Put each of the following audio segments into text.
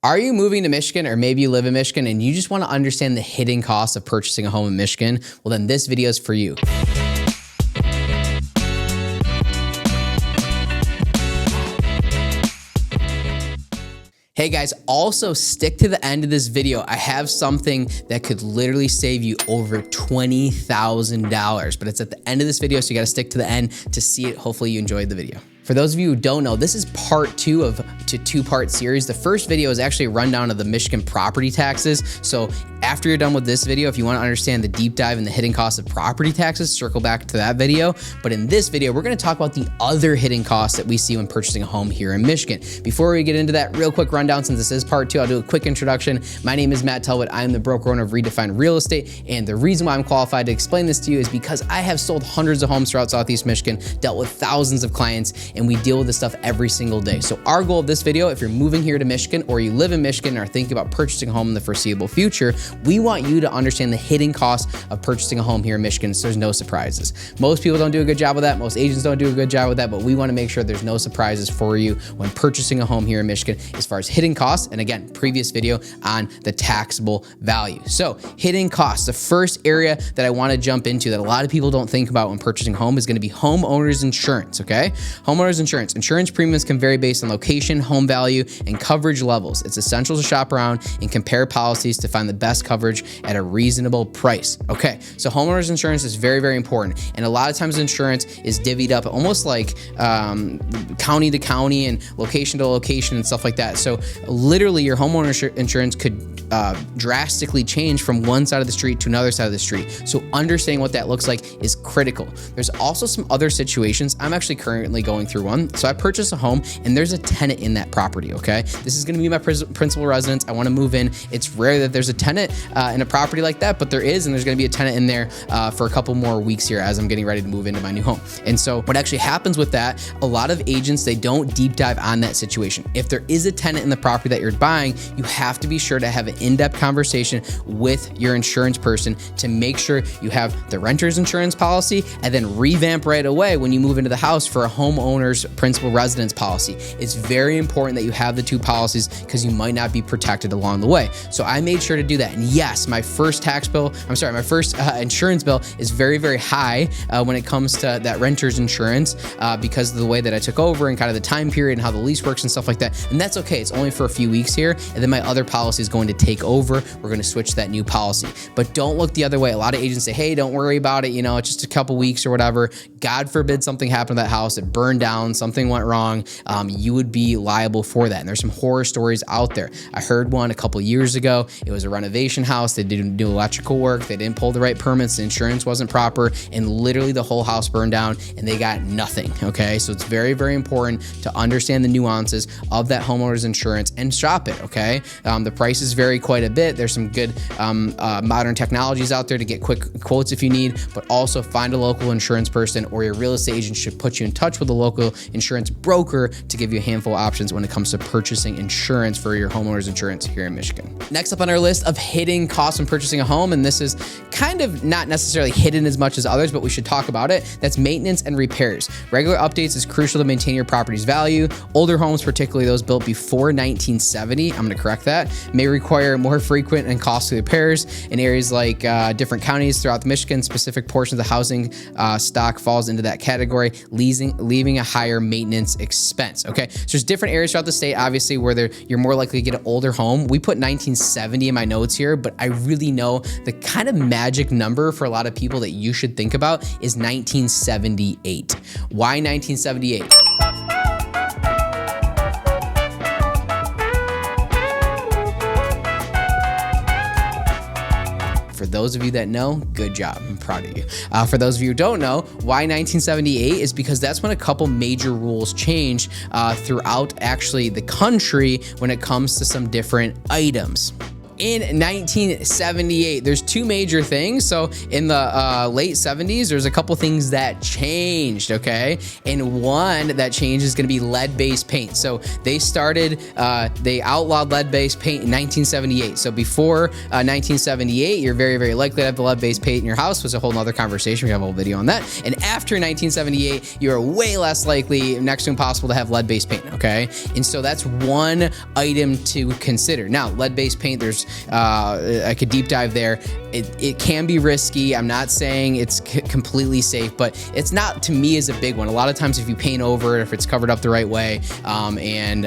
Are you moving to Michigan, or maybe you live in Michigan and you just want to understand the hidden costs of purchasing a home in Michigan? Well, then this video is for you. Hey guys, also stick to the end of this video. I have something that could literally save you over $20,000, but it's at the end of this video, so you got to stick to the end to see it. Hopefully you enjoyed the video. For those of you who don't know, this is part two of a two-part series. The first video is actually a rundown of the Michigan property taxes. So after you're done with this video, if you want to understand the deep dive and the hidden costs of property taxes, circle back to that video. But in this video, we're going to talk about the other hidden costs that we see when purchasing a home here in Michigan. Before we get into that, real quick rundown, since this is part two, I'll do a quick introduction. My name is Matt Talbot. I am the broker owner of Redefined Real Estate. And the reason why I'm qualified to explain this to you is because I have sold hundreds of homes throughout Southeast Michigan, dealt with thousands of clients, and we deal with this stuff every single day. So our goal of this video, if you're moving here to Michigan or you live in Michigan and are thinking about purchasing a home in the foreseeable future, we want you to understand the hidden costs of purchasing a home here in Michigan so there's no surprises. Most people don't do a good job with that. Most agents don't do a good job with that, but we want to make sure there's no surprises for you when purchasing a home here in Michigan as far as hidden costs. And again, previous video on the taxable value. So hidden costs, the first area that I want to jump into that a lot of people don't think about when purchasing a home is going to be homeowners insurance, okay? Homeowners insurance. Insurance premiums can vary based on location, home value, and coverage levels. It's essential to shop around and compare policies to find the best coverage at a reasonable price. Okay, so homeowners insurance is very, very important. And a lot of times insurance is divvied up almost like county to county and location to location and stuff like that. So literally your homeowner insurance could drastically change from one side of the street to another side of the street. So understanding what that looks like is critical. There's also some other situations. I'm actually currently going through one. So I purchased a home and there's a tenant in that property, okay? This is gonna be my principal residence. I wanna move in. It's rare that there's a tenant in a property like that, but there is, and there's gonna be a tenant in there for a couple more weeks here as I'm getting ready to move into my new home. And so what actually happens with that, a lot of agents, they don't deep dive on that situation. If there is a tenant in the property that you're buying, you have to be sure to have an in-depth conversation with your insurance person to make sure you have the renter's insurance policy and then revamp right away when you move into the house for a homeowner's principal residence policy. It's very important that you have the two policies because you might not be protected along the way. So I made sure to do that. And yes, my first my first insurance bill is very, very high when it comes to that renter's insurance because of the way that I took over and kind of the time period and how the lease works and stuff like that. And that's okay. It's only for a few weeks here. And then my other policy is going to take over. We're going to switch to that new policy. But don't look the other way. A lot of agents say, hey, don't worry about it. You know, it's just a couple weeks or whatever. God forbid something happened to that house. It burned down. Something went wrong. You would be liable for that. And there's some horror stories out there. I heard one a couple years ago. It was a renovation house. They didn't do electrical work. They didn't pull the right permits. The insurance wasn't proper. And literally the whole house burned down and they got nothing. Okay. So it's very, very important to understand the nuances of that homeowner's insurance and shop it. Okay. The prices vary quite a bit. There's some good modern technologies out there to get quick quotes if you need, but also find a local insurance person or your real estate agent should put you in touch with a local insurance broker to give you a handful of options when it comes to purchasing insurance for your homeowner's insurance here in Michigan. Next up on our list of hidden costs when purchasing a home, and this is kind of not necessarily hidden as much as others, but we should talk about it. That's maintenance and repairs. Regular updates is crucial to maintain your property's value. Older homes, particularly those built before 1970, I'm going to correct that, may require more frequent and costly repairs. In areas like different counties throughout Michigan, specific portions of the housing stock falls into that category, leaving a higher maintenance expense. Okay, so there's different areas throughout the state, obviously, where you're more likely to get an older home. We put 1970 in my notes here, but I really know the kind of magic number for a lot of people that you should think about is 1978. Why 1978? For those of you that know, good job. I'm proud of you. For those of you who don't know, why 1978 is because that's when a couple major rules changed throughout actually the country when it comes to some different items. in 1978. There's two major things. So in the late 70s, there's a couple things that changed, okay? And one that changed is gonna be lead-based paint. So they outlawed lead-based paint in 1978. So before 1978, you're very, very likely to have the lead-based paint in your house. Was a whole nother conversation. We have a whole video on that. And after 1978, you're way less likely, next to impossible, to have lead-based paint, okay? And so that's one item to consider. Now, lead-based paint, there's I could deep dive there. It can be risky. I'm not saying it's completely safe, but it's not, to me, is a big one. A lot of times if you paint over it, if it's covered up the right way and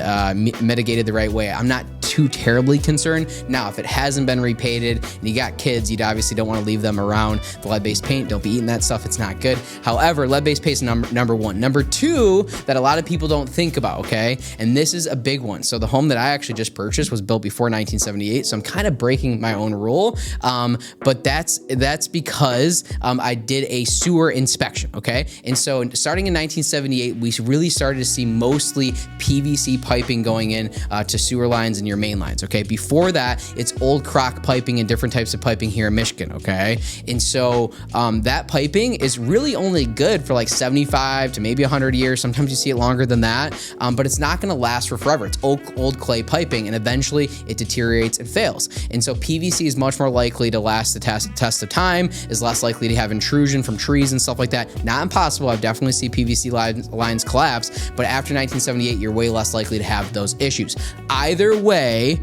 mitigated the right way, I'm not too terribly concerned. Now, if it hasn't been repainted and you got kids, you obviously don't want to leave them around the lead-based paint. Don't be eating that stuff. It's not good. However, lead-based paint is number one. Number two that a lot of people don't think about, okay? And this is a big one. So the home that I actually just purchased was built before 1978. So I'm kind of breaking my own rule. But that's because I did a sewer inspection, okay? And so starting in 1978, we really started to see mostly PVC piping going in to sewer lines and your main lines, okay? Before that, it's old crock piping and different types of piping here in Michigan, okay? And so that piping is really only good for like 75 to maybe 100 years. Sometimes you see it longer than that, but it's not gonna last for forever. It's old clay piping, and eventually it deteriorates and fails. And so PVC is much more likely to last the test of time, is less likely to have intrusion from trees and stuff like that. Not impossible. I've definitely seen PVC lines collapse, but after 1978, you're way less likely to have those issues. Either way,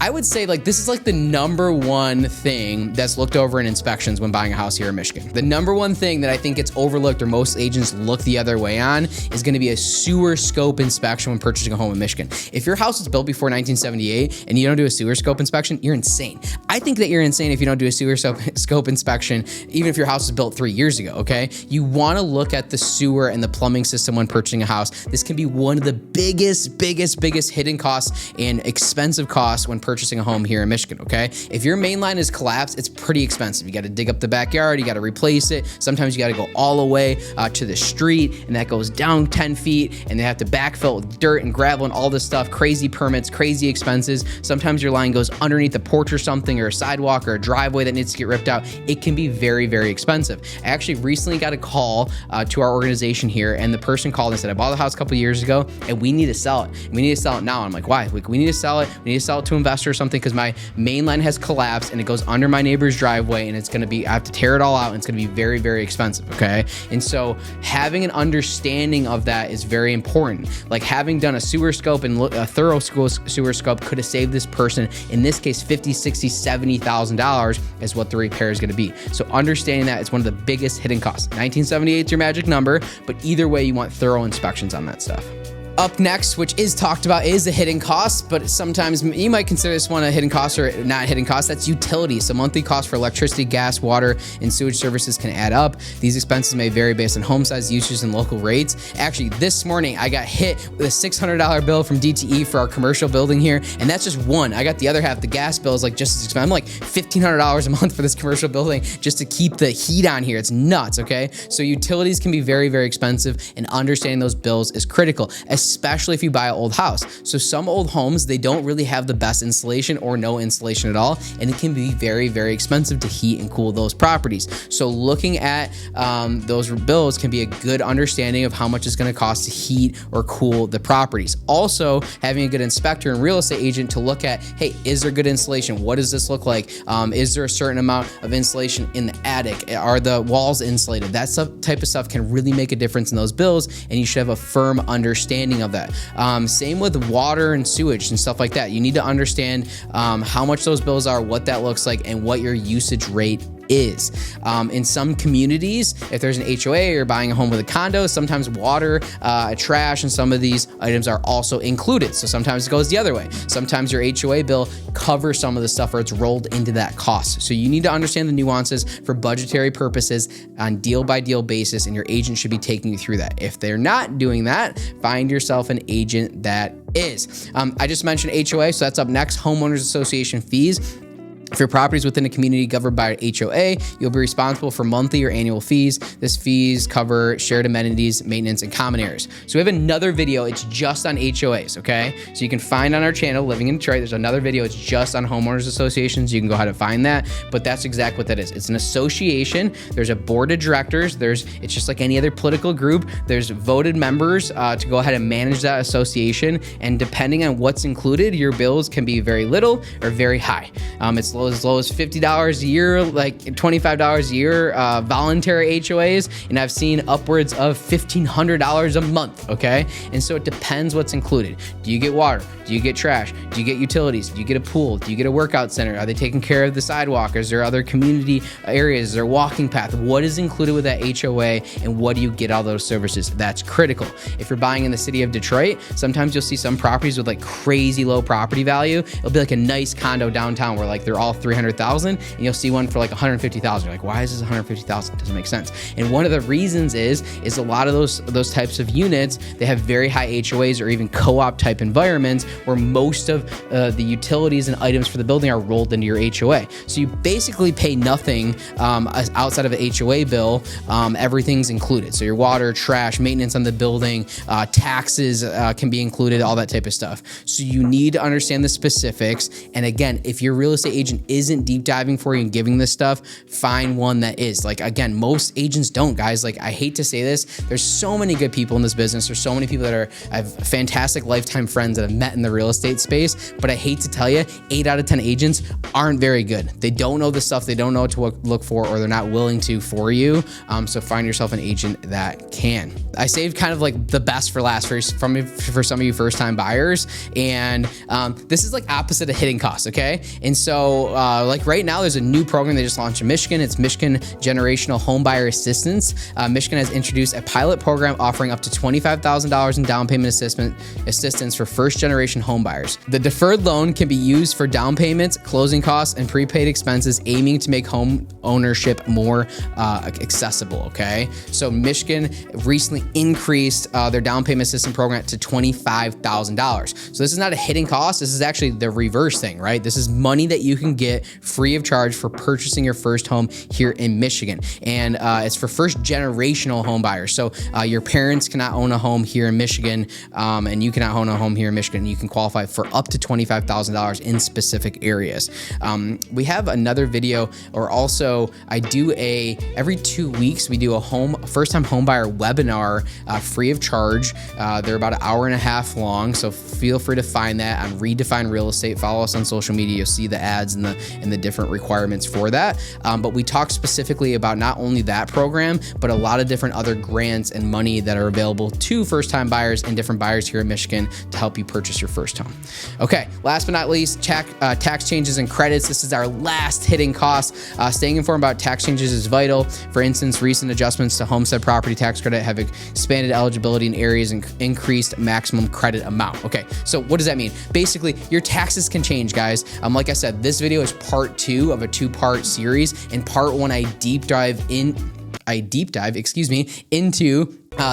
I would say like this is like the number one thing that's looked over in inspections when buying a house here in Michigan. The number one thing that I think gets overlooked or most agents look the other way on is going to be a sewer scope inspection when purchasing a home in Michigan. If your house was built before 1978 and you don't do a sewer scope inspection, you're insane. I think that you're insane if you don't do a sewer scope inspection, even if your house was built 3 years ago, okay? You want to look at the sewer and the plumbing system when purchasing a house. This can be one of the biggest hidden costs and expensive costs when purchasing a home here in Michigan, okay? If your main line is collapsed, it's pretty expensive. You got to dig up the backyard, you got to replace it. Sometimes you got to go all the way to the street, and that goes down 10 feet, and they have to backfill with dirt and gravel and all this stuff, crazy permits, crazy expenses. Sometimes your line goes underneath a porch or something, or a sidewalk or a driveway that needs to get ripped out. It can be very, very expensive. I actually recently got a call to our organization here, and the person called and said, I bought the house a couple years ago, and we need to sell it. We need to sell it now. I'm like, why? We need to sell it. We need to sell it to investors or something, because my main line has collapsed and it goes under my neighbor's driveway, and it's going to be, I have to tear it all out, and it's going to be very, very expensive, okay? And so having an understanding of that is very important. Like having done a sewer scope and a thorough sewer scope could have saved this person, in this case, $50,000, $60,000, $70,000 is what the repair is going to be. So understanding that is one of the biggest hidden costs. 1978 is your magic number, but either way, you want thorough inspections on that stuff. Up next, which is talked about, is the hidden cost, but sometimes you might consider this one a hidden cost or not hidden cost. That's utilities. So monthly costs for electricity, gas, water, and sewage services can add up. These expenses may vary based on home size, usage, and local rates. Actually, this morning I got hit with a $600 bill from DTE for our commercial building here, and that's just one. I got the other half. The gas bill is like just as expensive. I'm like $1,500 a month for this commercial building just to keep the heat on here. It's nuts, okay? So utilities can be very, very expensive, and understanding those bills is critical, especially if you buy an old house. So some old homes, they don't really have the best insulation or no insulation at all, and it can be very, very expensive to heat and cool those properties. So looking at those bills can be a good understanding of how much it's going to cost to heat or cool the properties. Also, having a good inspector and real estate agent to look at, hey, is there good insulation? What does this look like? Is there a certain amount of insulation in the attic? Are the walls insulated? That type of stuff can really make a difference in those bills, and you should have a firm understanding of that. Same with water and sewage and stuff like that. You need to understand how much those bills are, what that looks like, and what your usage rate is. In some communities, if there's an HOA or buying a home with a condo, sometimes water, trash, and some of these items are also included. So sometimes it goes the other way. Sometimes your HOA bill covers some of the stuff, or it's rolled into that cost. So you need to understand the nuances for budgetary purposes on deal-by-deal basis, and your agent should be taking you through that. If they're not doing that, find yourself an agent that is. I just mentioned HOA, so that's up next. Homeowners Association fees. If your property is within a community governed by HOA, you'll be responsible for monthly or annual fees. This fees cover shared amenities, maintenance, and common areas. So we have another video. It's just on HOAs, okay? So you can find on our channel, Living in Detroit, there's another video. It's just on homeowners associations. You can go ahead and find that, but that's exactly what that is. It's an association. There's a board of directors. It's just like any other political group. There's voted members to go ahead and manage that association. And depending on what's included, your bills can be very little or very high. It's as low as $50 a year, like $25 a year, voluntary HOAs, and I've seen upwards of $1,500 a month, okay? And so it depends what's included. Do you get water? Do you get trash? Do you get utilities? Do you get a pool? Do you get a workout center? Are they taking care of the sidewalk? Is there other community areas? Is there a walking path? What is included with that HOA, and what do you get all those services? That's critical. If you're buying in the city of Detroit, sometimes you'll see some properties with like crazy low property value. It'll be like a nice condo downtown where like they're all $300,000, and you'll see one for like $150,000. You're like, why is this $150,000? Doesn't make sense. And one of the reasons is a lot of those types of units, they have very high HOAs or even co-op type environments where most of the utilities and items for the building are rolled into your HOA. So you basically pay nothing outside of an HOA bill. Everything's included. So your water, trash, maintenance on the building, taxes can be included, all that type of stuff. So you need to understand the specifics. And again, if your real estate agent isn't deep diving for you and giving this stuff, find one that is. Like, again, most agents don't, guys. Like, I hate to say this, there's so many good people in this business. There's so many people I have fantastic lifetime friends that I've met in the real estate space, but I hate to tell you, 8 out of 10 agents aren't very good. They don't know the stuff, they don't know what to look for, or they're not willing to for you. So find yourself an agent that can. I saved kind of like the best for last for some of you first-time buyers, and this is like opposite of hitting costs, okay? And so like right now, there's a new program they just launched in Michigan. It's Michigan Generational Homebuyer Assistance. Michigan has introduced a pilot program offering up to $25,000 in down payment assistance for first-generation home buyers. The deferred loan can be used for down payments, closing costs, and prepaid expenses, aiming to make home ownership more accessible, okay? So Michigan recently increased their down payment assistance program to $25,000. So this is not a hidden cost. This is actually the reverse thing, right? This is money that you can get free of charge for purchasing your first home here in Michigan. And it's for first-generational home buyers. So your parents cannot own a home here in Michigan, and you cannot own a home here in Michigan. You can qualify for up to $25,000 in specific areas. We have another video, or also I do every 2 weeks, we do a first-time home buyer webinar free of charge. They're about an hour and a half long, so feel free to find that on Redefine Real Estate. Follow us on social media. You'll see the ads and the different requirements for that. But we talk specifically about not only that program, but a lot of different other grants and money that are available to first-time buyers and different buyers here in Michigan to help you purchase your first home. Okay, last but not least, tax changes and credits. This is our last hidden cost. Staying informed about tax changes is vital. For instance, recent adjustments to homestead property tax credit have expanded eligibility in areas and increased maximum credit amount. Okay, so what does that mean? Basically, your taxes can change, guys. Like I said, this video is part 2 of a 2-part series. In part 1, I deep dive into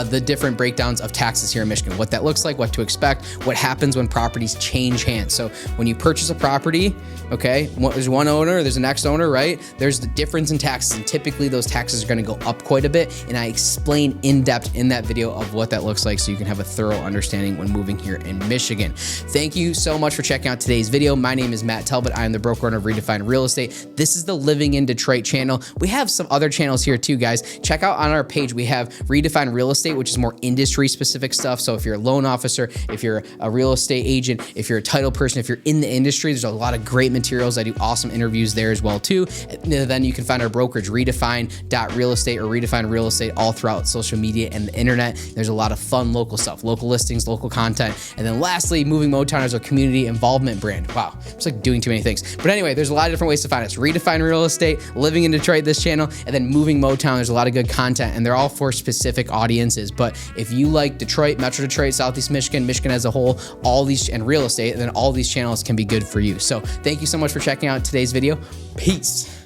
the different breakdowns of taxes here in Michigan, what that looks like, what to expect, what happens when properties change hands. So when you purchase a property, okay, there's one owner, there's a next owner, right? There's the difference in taxes, and typically those taxes are going to go up quite a bit. And I explain in depth in that video of what that looks like, so you can have a thorough understanding when moving here in Michigan. Thank you so much for checking out today's video. My name is Matt Talbot. I am the broker owner of Redefine Real Estate. This is the Living in Detroit channel. We have some other channels here too, guys. Check out on our page, we have Redefine Real Estate, which is more industry specific stuff. So if you're a loan officer, if you're a real estate agent, if you're a title person, if you're in the industry, there's a lot of great materials. I do awesome interviews there as well too. And then you can find our brokerage, redefine.realestate or Redefine Real Estate, all throughout social media and the internet. There's a lot of fun local stuff, local listings, local content. And then lastly, Moving Motown is our community involvement brand. Wow, it's like doing too many things. But anyway, there's a lot of different ways to find us. Redefine Real Estate, Living in Detroit, this channel, and then Moving Motown. There's a lot of good content, and they're all for specific audiences. But if you like Detroit, Metro Detroit, Southeast Michigan, Michigan as a whole, all these, and real estate, then all these channels can be good for you. So thank you so much for checking out today's video. Peace.